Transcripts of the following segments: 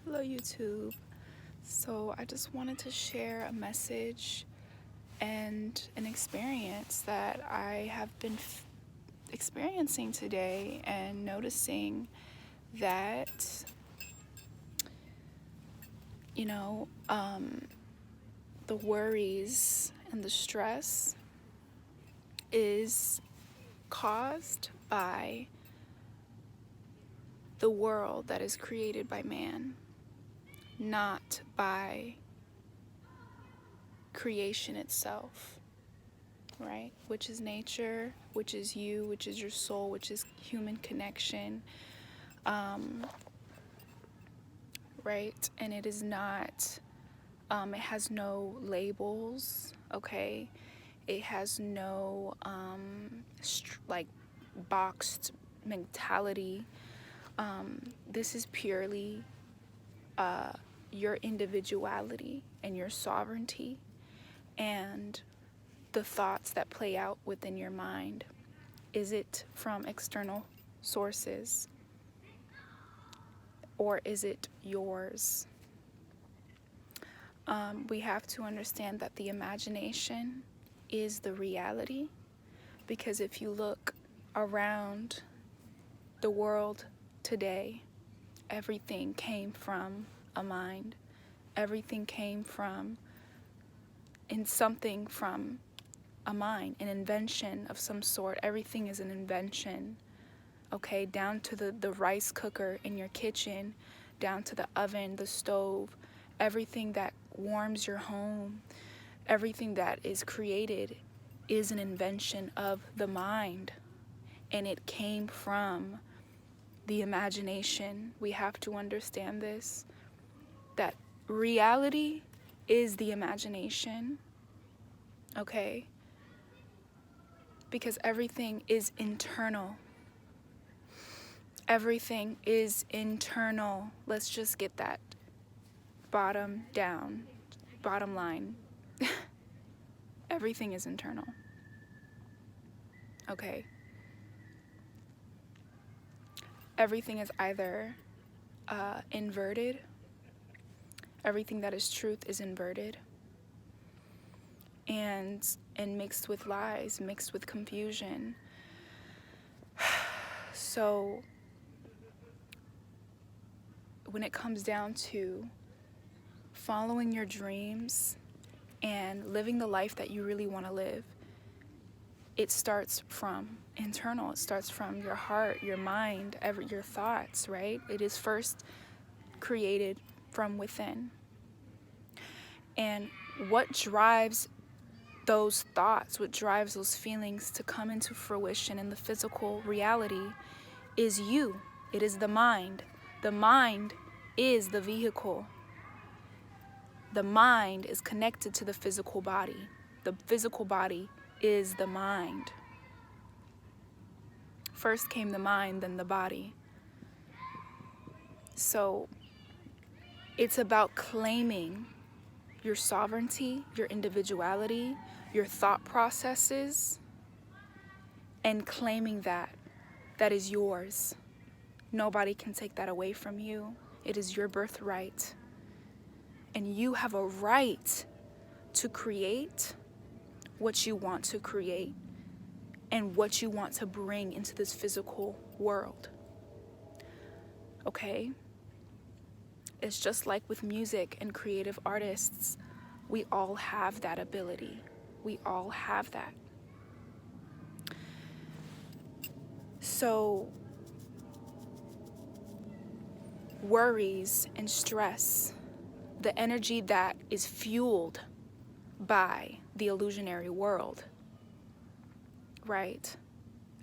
Hello, YouTube. So, I just wanted to share a message and an experience that I have been experiencing today and noticing that, you know, the worries and the stress is caused by the world that is created by man, not by creation itself, right? Which is nature, which is you, which is your soul, which is human connection, right? And it is not, it has no labels, okay? It has no, like, boxed mentality. This is purely your individuality and your sovereignty and the thoughts that play out within your mind. Is it from external sources or is it yours? We have to understand that the imagination is the reality, because if you look around the world today, everything came from a mind. Everything came from, in something from a mind, an invention of some sort. Everything is an invention, okay? Down to the rice cooker in your kitchen, down to the oven, the stove, everything that warms your home, everything that is created is an invention of the mind, and it came from the imagination. We have to understand this, that reality is the imagination, okay? Because everything is internal. Everything is internal. Let's just get that bottom line. Everything is internal. Okay. Everything is either inverted. Everything that is truth is inverted. And mixed with lies, mixed with confusion. So when it comes down to following your dreams and living the life that you really want to live, it starts from internal. It starts from your heart, your mind, your thoughts, right? It is first created from within. And what drives those thoughts, what drives those feelings to come into fruition in the physical reality is you. It is the mind. The mind is the vehicle. The mind is connected to the physical body. The physical body is the mind. First came the mind, then the body. So it's about claiming your sovereignty, your individuality, your thought processes, and claiming that is yours. Nobody can take that away from you. It is your birthright. And you have a right to create what you want to create and what you want to bring into this physical world. Okay? It's just like with music and creative artists. We all have that ability. We all have that. So, worries and stress, the energy that is fueled by the illusionary world, right?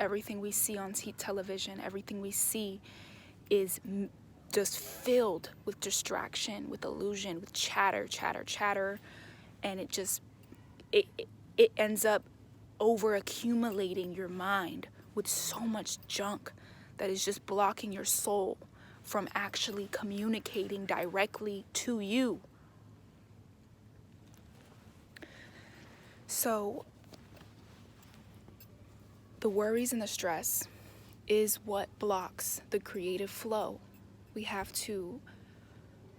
Everything we see on television, everything we see is just filled with distraction, with illusion, with chatter, and it ends up over accumulating your mind with so much junk that is just blocking your soul from actually communicating directly to you. So the worries and the stress is what blocks the creative flow. We have to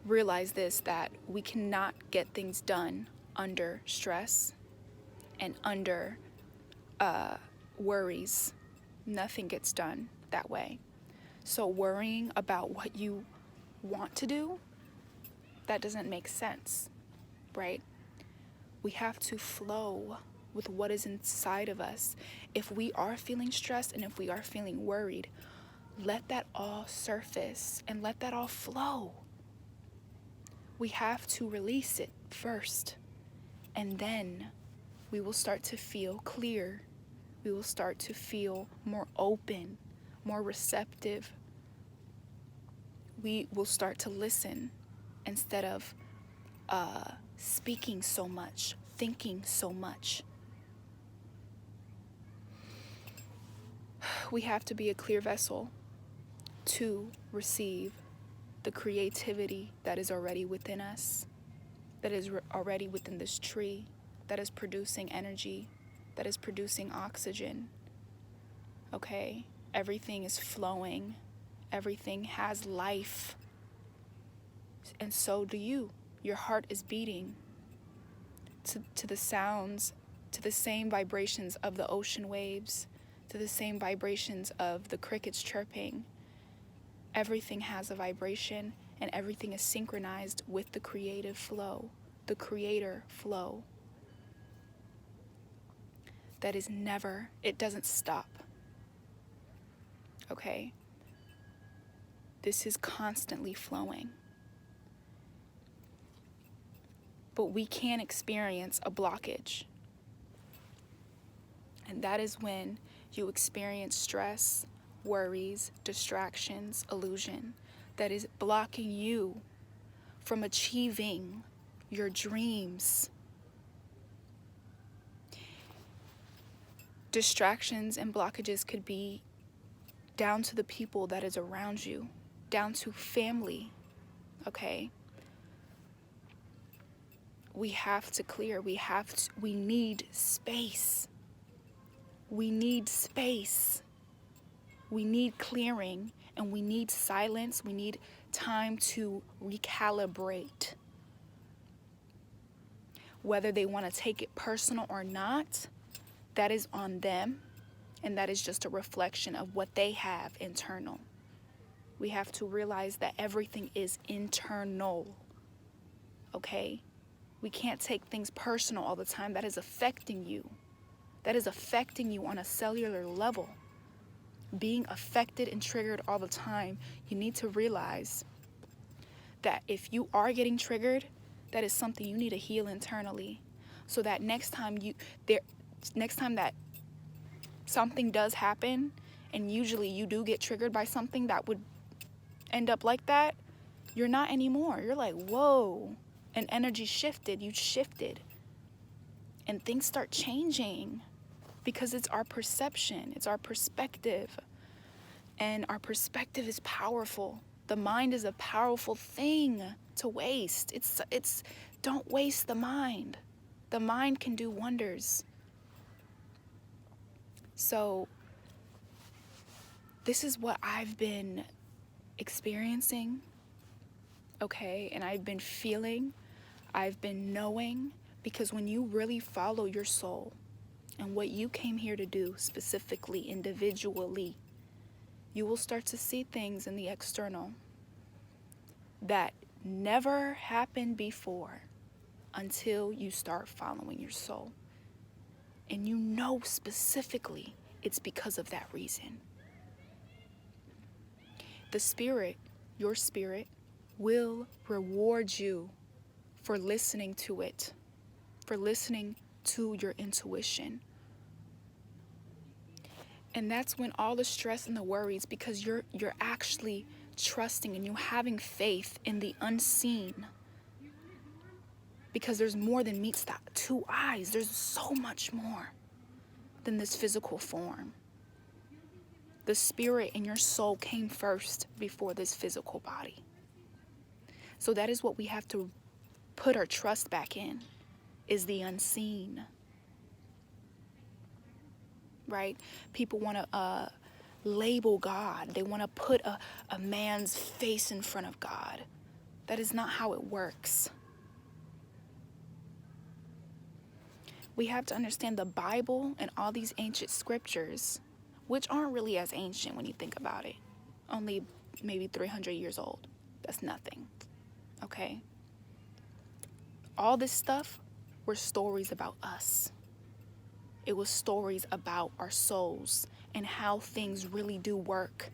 realize this, that we cannot get things done under stress and under worries. Nothing gets done that way. So worrying about what you want to do, that doesn't make sense, right? We have to flow with what is inside of us. If we are feeling stressed and if we are feeling worried, let that all surface and let that all flow. We have to release it first, and then we will start to feel clear. We will start to feel more open, more receptive. We will start to listen instead of speaking so much, thinking so much. We have to be a clear vessel to receive the creativity that is already within us, that is already within this tree, that is producing energy, that is producing oxygen. Okay? Everything is flowing. Everything has life. And so do you. Your heart is beating to the sounds, to the same vibrations of the ocean waves, to the same vibrations of the crickets chirping. Everything has a vibration, and everything is synchronized with the creative flow, the creator flow. That is never, it doesn't stop. Okay? This is constantly flowing. But we can experience a blockage. And that is when you experience stress, worries, distractions, illusion that is blocking you from achieving your dreams. Distractions and blockages could be down to the people that is around you, down to family, okay? We have to clear, we need space. We need space. We need clearing, and we need silence. We need time to recalibrate. Whether they want to take it personal or not, that is on them, and that is just a reflection of what they have internal. We have to realize that everything is internal, okay? We can't take things personal all the time. That is affecting you. That is affecting you on a cellular level. Being affected and triggered all the time, you need to realize that if you are getting triggered, that is something you need to heal internally, so that next time that something does happen, and usually you do get triggered by something that would end up like that, you're not anymore. You're like, whoa, an energy shifted, you shifted, and things start changing. Because it's our perception, it's our perspective. And our perspective is powerful. The mind is a powerful thing to waste. It's don't waste the mind. The mind can do wonders. So this is what I've been experiencing, okay? And I've been feeling, I've been knowing, because when you really follow your soul, and what you came here to do specifically, individually, you will start to see things in the external that never happened before until you start following your soul. And you know specifically it's because of that reason. The spirit, your spirit, will reward you for listening to it, for listening to your intuition. And that's when all the stress and the worries, because you're actually trusting and you're having faith in the unseen. Because there's more than meets the two eyes. There's so much more than this physical form. The spirit and your soul came first before this physical body. So that is what we have to put our trust back in, is the unseen. Right? People want to label God. They want to put a man's face in front of God. That is not how it works. We have to understand the Bible and all these ancient scriptures, which aren't really as ancient when you think about it. Only maybe 300 years old. That's nothing. Okay? All this stuff were stories about us. It was stories about our souls and how things really do work.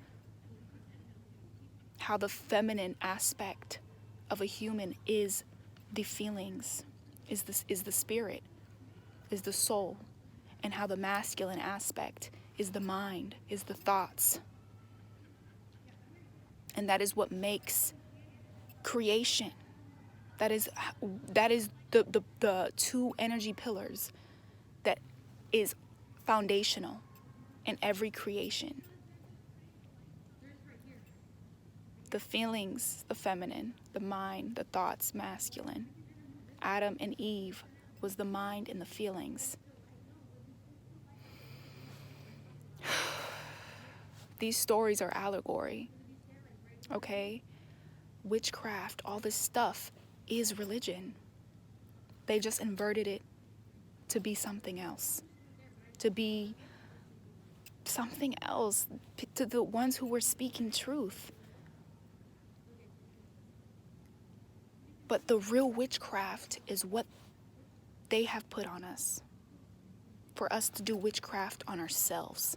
How the feminine aspect of a human is the feelings, is the spirit, is the soul, and how the masculine aspect is the mind, is the thoughts. And that is what makes creation. That is the two energy pillars that is foundational in every creation. The feelings, the feminine, the mind, the thoughts, masculine. Adam and Eve was the mind and the feelings. These stories are allegory, okay? Witchcraft, all this stuff is religion. They just inverted it to be something else, to be something else, to the ones who were speaking truth. But the real witchcraft is what they have put on us, for us to do witchcraft on ourselves.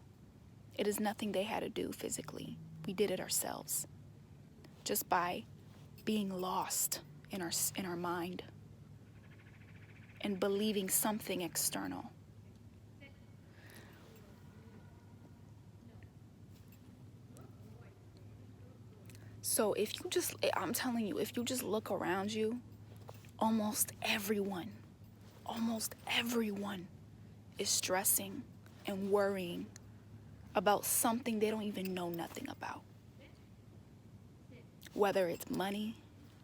It is nothing they had to do physically. We did it ourselves, just by being lost in our mind and believing something external. So I'm telling you, if you just look around you, almost everyone is stressing and worrying about something they don't even know nothing about. Whether it's money,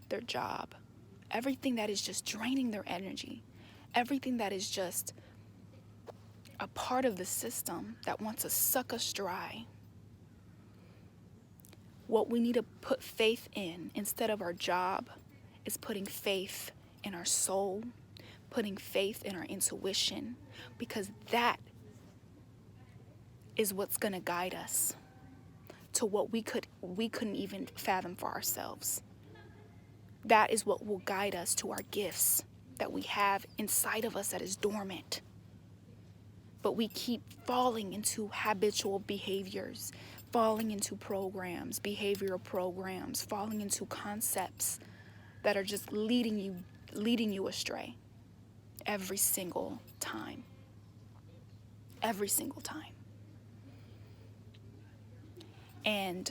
their job, everything that is just draining their energy, everything that is just a part of the system that wants to suck us dry. What we need to put faith in instead of our job is putting faith in our soul, putting faith in our intuition, because that is what's going to guide us to what we couldn't even fathom for ourselves. That is what will guide us to our gifts that we have inside of us that is dormant. But we keep falling into habitual behaviors, falling into programs, behavioral programs, falling into concepts that are just leading you astray every single time. Every single time. And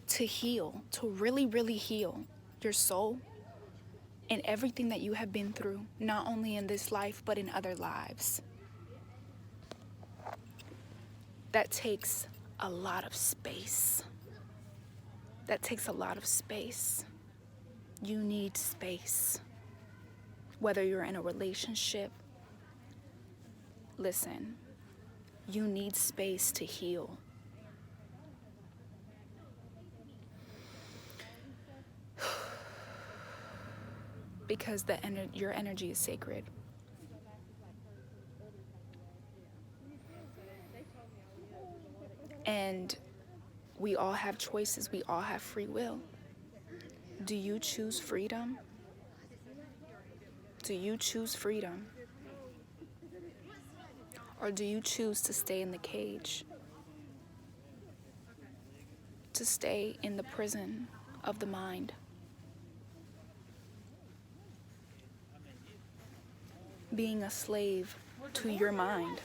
to heal, to really, really heal your soul and everything that you have been through, not only in this life, but in other lives, that takes a lot of space. That takes a lot of space. You need space. Whether you're in a relationship, listen, you need space to heal. Because your energy is sacred. And we all have choices. We all have free will. Do you choose freedom? Do you choose freedom? Or do you choose to stay in the cage? To stay in the prison of the mind? Being a slave to your mind.